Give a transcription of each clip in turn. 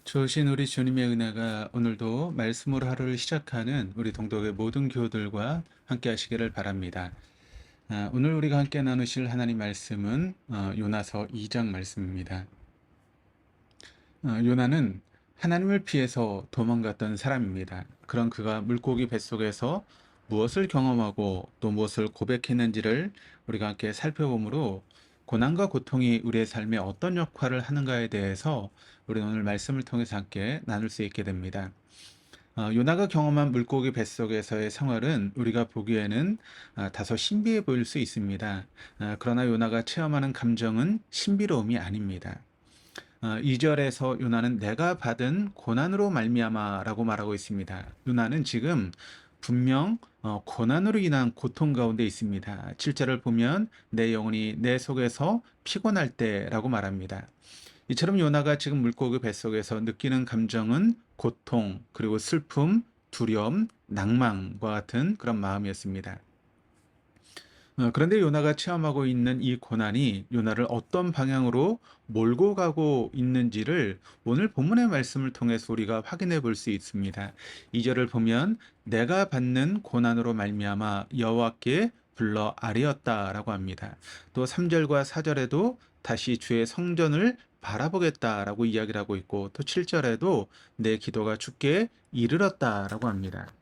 좋으신 우리 주님의 은혜가 오늘도 말씀으로 하루를 시작하는 우리 동독의 모든 교우들과 함께 하시기를 바랍니다. 오늘 우리가 함께 나누실 하나님 말씀은 요나서 2장 말씀입니다. 요나는 하나님을 피해서 도망갔던 사람입니다. 그런 그가 물고기 뱃속에서 무엇을 경험하고 또 무엇을 고백했는지를 우리가 함께 살펴보므로 고난과 고통이 우리의 삶에 어떤 역할을 하는가에 대해서 우리는 오늘 말씀을 통해서 함께 나눌 수 있게 됩니다. 요나가 경험한 물고기 뱃속에서의 생활은 우리가 보기에는 다소 신비해 보일 수 있습니다. 그러나 요나가 체험하는 감정은 신비로움이 아닙니다. 2절에서 요나는 내가 받은 고난으로 말미암아라고 말하고 있습니다. 요나는 지금 분명 고난으로 인한 고통 가운데 있습니다. 7절을 보면 내 영혼이 내 속에서 피곤할 때라고 말합니다. 이처럼 요나가 지금 물고기 뱃속에서 느끼는 감정은 고통, 그리고 슬픔, 두려움, 낭만과 같은 그런 마음이었습니다. 그런데 요나가 체험하고 있는 이 고난이 요나를 어떤 방향으로 몰고 가고 있는지를 오늘 본문의 말씀을 통해서 우리가 확인해 볼 수 있습니다. 2절을 보면 내가 받는 고난으로 말미암아 여호와께 불러 아뢰었다라고 합니다. 또 3절과 4절에도 다시 주의 성전을 바라보겠다라고 이야기를 하고 있고, 또 7절에도 내 기도가 주께 이르렀다라고 합니다.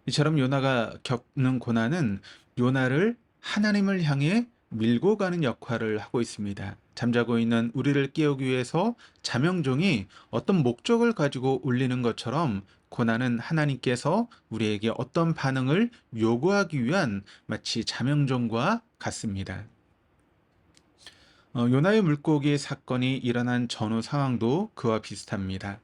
이처럼 요나가 겪는 고난은 요나를 하나님을 향해 밀고 가는 역할을 하고 있습니다. 잠자고 있는 우리를 깨우기 위해서 자명종이 어떤 목적을 가지고 울리는 것처럼 고난은 하나님께서 우리에게 어떤 반응을 요구하기 위한 마치 자명종과 같습니다. 요나의 물고기 사건이 일어난 전후 상황도 그와 비슷합니다.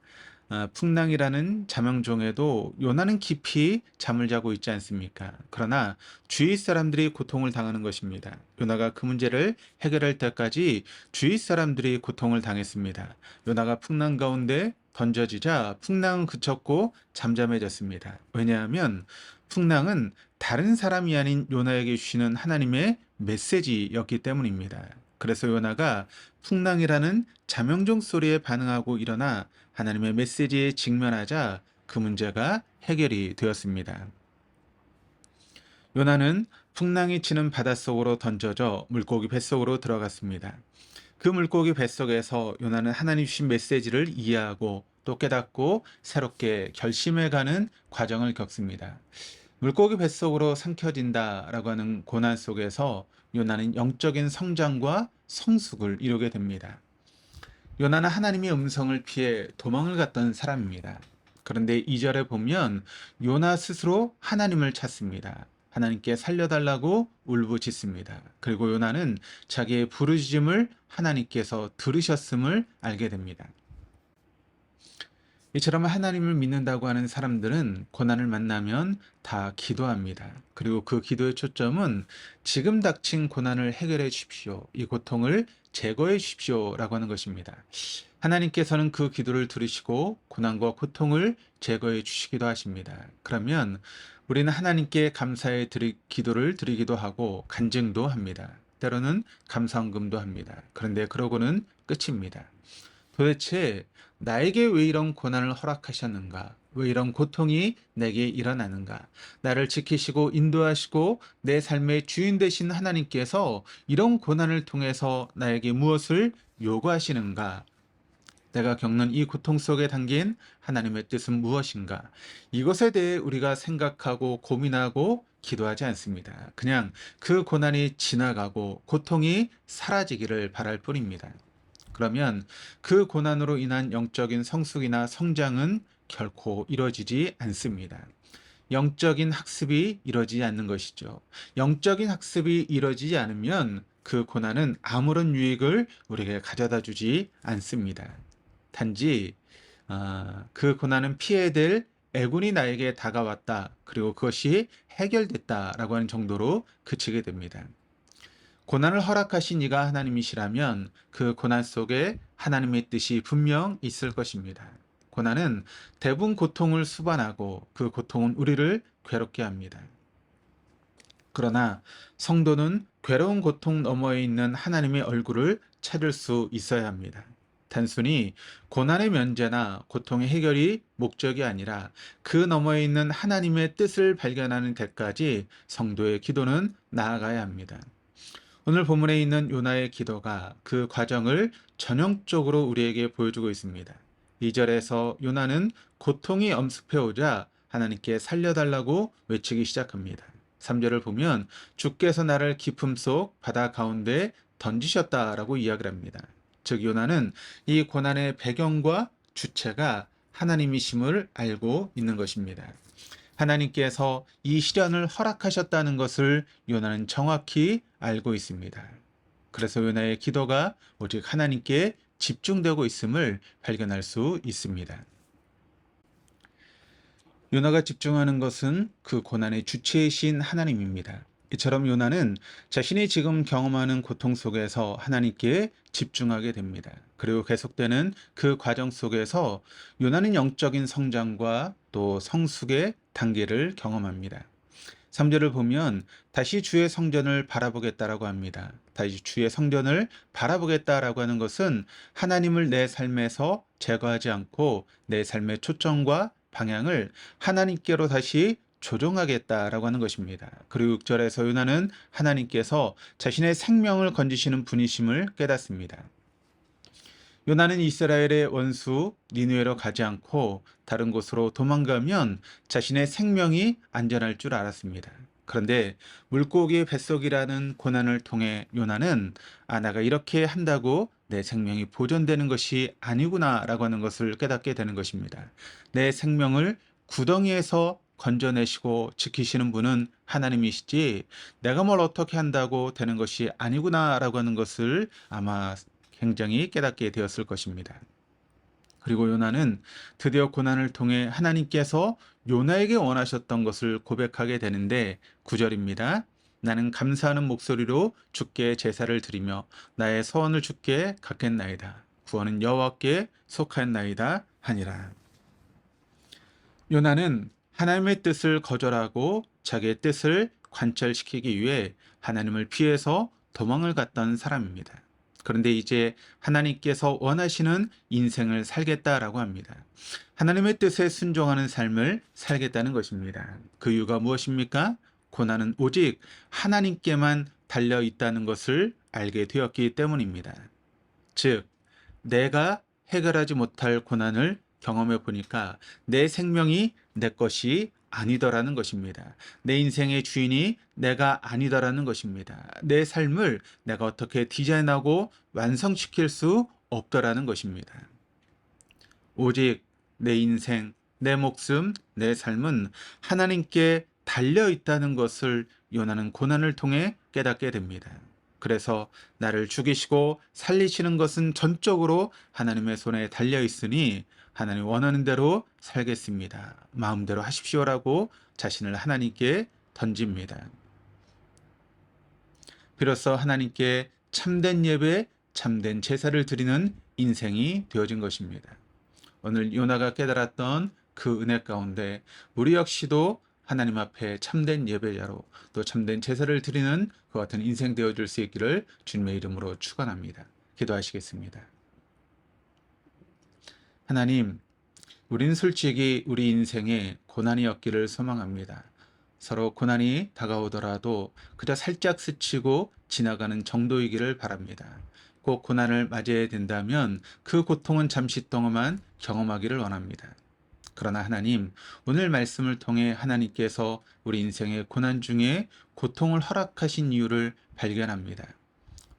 풍랑이라는 자명종에도 요나는 깊이 잠을 자고 있지 않습니까? 그러나 주위 사람들이 고통을 당하는 것입니다. 요나가 그 문제를 해결할 때까지 주위 사람들이 고통을 당했습니다. 요나가 풍랑 가운데 던져지자 풍랑은 그쳤고 잠잠해졌습니다. 왜냐하면 풍랑은 다른 사람이 아닌 요나에게 주시는 하나님의 메시지였기 때문입니다. 그래서 요나가 풍랑이라는 자명종 소리에 반응하고 일어나 하나님의 메시지에 직면하자 그 문제가 해결이 되었습니다. 요나는 풍랑이 치는 바닷속으로 던져져 물고기 뱃속으로 들어갔습니다. 그 물고기 뱃속에서 요나는 하나님 주신 메시지를 이해하고 또 깨닫고 새롭게 결심해가는 과정을 겪습니다. 물고기 뱃속으로 삼켜진다라고 하는 고난 속에서 요나는 영적인 성장과 성숙을 이루게 됩니다. 요나는 하나님의 음성을 피해 도망을 갔던 사람입니다. 그런데 2절에 보면 요나 스스로 하나님을 찾습니다. 하나님께 살려달라고 울부짖습니다. 그리고 요나는 자기의 부르짖음을 하나님께서 들으셨음을 알게 됩니다. 이처럼 하나님을 믿는다고 하는 사람들은 고난을 만나면 다 기도합니다. 그리고 그 기도의 초점은 지금 닥친 고난을 해결해 주십시오. 이 고통을 제거해 주십시오. 라고 하는 것입니다. 하나님께서는 그 기도를 들으시고 고난과 고통을 제거해 주시기도 하십니다. 그러면 우리는 하나님께 감사의 기도를 드리기도 하고 간증도 합니다. 때로는 감사헌금도 합니다. 그런데 그러고는 끝입니다. 도대체 나에게 왜 이런 고난을 허락하셨는가? 왜 이런 고통이 내게 일어나는가? 나를 지키시고 인도하시고 내 삶의 주인 되신 하나님께서 이런 고난을 통해서 나에게 무엇을 요구하시는가? 내가 겪는 이 고통 속에 담긴 하나님의 뜻은 무엇인가? 이것에 대해 우리가 생각하고 고민하고 기도하지 않습니다. 그냥 그 고난이 지나가고 고통이 사라지기를 바랄 뿐입니다. 그러면 그 고난으로 인한 영적인 성숙이나 성장은 결코 이루어지지 않습니다. 영적인 학습이 이루어지지 않는 것이죠. 영적인 학습이 이루어지지 않으면 그 고난은 아무런 유익을 우리에게 가져다 주지 않습니다. 단지 그 고난은 피해야 될 애군이 나에게 다가왔다. 그리고 그것이 해결됐다라고 하는 정도로 그치게 됩니다. 고난을 허락하신 이가 하나님이시라면 그 고난 속에 하나님의 뜻이 분명 있을 것입니다. 고난은 대부분 고통을 수반하고 그 고통은 우리를 괴롭게 합니다. 그러나 성도는 괴로운 고통 너머에 있는 하나님의 얼굴을 찾을 수 있어야 합니다. 단순히 고난의 면제나 고통의 해결이 목적이 아니라 그 너머에 있는 하나님의 뜻을 발견하는 데까지 성도의 기도는 나아가야 합니다. 오늘 본문에 있는 요나의 기도가 그 과정을 전형적으로 우리에게 보여주고 있습니다. 2절에서 요나는 고통이 엄습해 오자 하나님께 살려달라고 외치기 시작합니다. 3절을 보면 주께서 나를 깊음 속 바다 가운데 던지셨다라고 이야기를 합니다. 즉 요나는 이 고난의 배경과 주체가 하나님이심을 알고 있는 것입니다. 하나님께서 이 시련을 허락하셨다는 것을 요나는 정확히 알고 있습니다. 그래서 요나의 기도가 오직 하나님께 집중되고 있음을 발견할 수 있습니다. 요나가 집중하는 것은 그 고난의 주체이신 하나님입니다. 이처럼 요나는 자신이 지금 경험하는 고통 속에서 하나님께 집중하게 됩니다. 그리고 계속되는 그 과정 속에서 요나는 영적인 성장과 또 성숙의 단계를 경험합니다. 3절을 보면 다시 주의 성전을 바라보겠다라고 합니다. 다시 주의 성전을 바라보겠다라고 하는 것은 하나님을 내 삶에서 제거하지 않고 내 삶의 초점과 방향을 하나님께로 다시 조정하겠다라고 하는 것입니다. 그리고 6절에서 요나는 하나님께서 자신의 생명을 건지시는 분이심을 깨닫습니다. 요나는 이스라엘의 원수 니느웨로 가지 않고 다른 곳으로 도망가면 자신의 생명이 안전할 줄 알았습니다. 그런데 물고기 뱃속이라는 고난을 통해 요나는 내가 이렇게 한다고 내 생명이 보존되는 것이 아니구나라고 하는 것을 깨닫게 되는 것입니다. 내 생명을 구덩이에서 건져내시고 지키시는 분은 하나님이시지 내가 뭘 어떻게 한다고 되는 것이 아니구나라고 하는 것을 아마 굉장히 깨닫게 되었을 것입니다. 그리고 요나는 드디어 고난을 통해 하나님께서 요나에게 원하셨던 것을 고백하게 되는데 9절입니다. 나는 감사하는 목소리로 주께 제사를 드리며 나의 서원을 주께 갚겠나이다. 구원은 여호와께 속하였나이다 하니라. 요나는 하나님의 뜻을 거절하고 자기의 뜻을 관철시키기 위해 하나님을 피해서 도망을 갔던 사람입니다. 그런데 이제 하나님께서 원하시는 인생을 살겠다라고 합니다. 하나님의 뜻에 순종하는 삶을 살겠다는 것입니다. 그 이유가 무엇입니까? 고난은 오직 하나님께만 달려 있다는 것을 알게 되었기 때문입니다. 즉, 내가 해결하지 못할 고난을 경험해 보니까 내 생명이 내 것이 아니더라는 것입니다. 내 인생의 주인이 내가 아니더라는 것입니다. 내 삶을 내가 어떻게 디자인하고 완성시킬 수 없더라는 것입니다. 오직 내 인생, 내 목숨, 내 삶은 하나님께 달려 있다는 것을 요나는 고난을 통해 깨닫게 됩니다. 그래서 나를 죽이시고 살리시는 것은 전적으로 하나님의 손에 달려 있으니 하나님 원하는 대로 살겠습니다. 마음대로 하십시오라고 자신을 하나님께 던집니다. 비로소 하나님께 참된 예배, 참된 제사를 드리는 인생이 되어진 것입니다. 오늘 요나가 깨달았던 그 은혜 가운데 우리 역시도 하나님 앞에 참된 예배자로 또 참된 제사를 드리는 그 같은 인생 되어줄 수 있기를 주님의 이름으로 축원합니다. 기도하시겠습니다. 하나님, 우린 솔직히 우리 인생에 고난이 없기를 소망합니다. 서로 고난이 다가오더라도 그저 살짝 스치고 지나가는 정도이기를 바랍니다. 꼭 고난을 맞이해야 된다면 그 고통은 잠시 동안만 경험하기를 원합니다. 그러나 하나님, 오늘 말씀을 통해 하나님께서 우리 인생의 고난 중에 고통을 허락하신 이유를 발견합니다.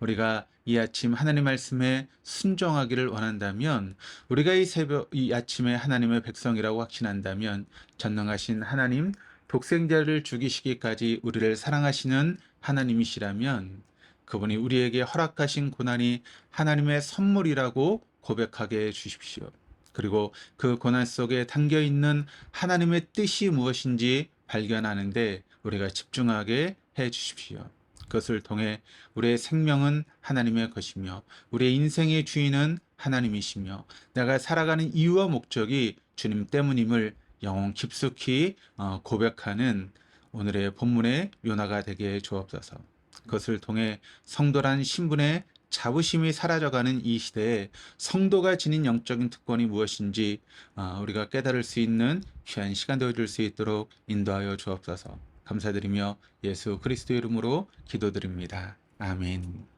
우리가 이 아침 하나님 말씀에 순종하기를 원한다면, 우리가 이 아침에 하나님의 백성이라고 확신한다면, 전능하신 하나님, 독생자를 죽이시기까지 우리를 사랑하시는 하나님이시라면, 그분이 우리에게 허락하신 고난이 하나님의 선물이라고 고백하게 해 주십시오. 그리고 그 고난 속에 담겨 있는 하나님의 뜻이 무엇인지 발견하는데 우리가 집중하게 해 주십시오. 그것을 통해 우리의 생명은 하나님의 것이며 우리의 인생의 주인은 하나님이시며 내가 살아가는 이유와 목적이 주님 때문임을 영혼 깊숙이 고백하는 오늘의 본문의 요나가 되게 해 주옵소서. 그것을 통해 성도란 신분의 자부심이 사라져가는 이 시대에 성도가 지닌 영적인 특권이 무엇인지 우리가 깨달을 수 있는 귀한 시간 되어줄 수 있도록 인도하여 주옵소서. 감사드리며 예수 그리스도 이름으로 기도드립니다. 아멘.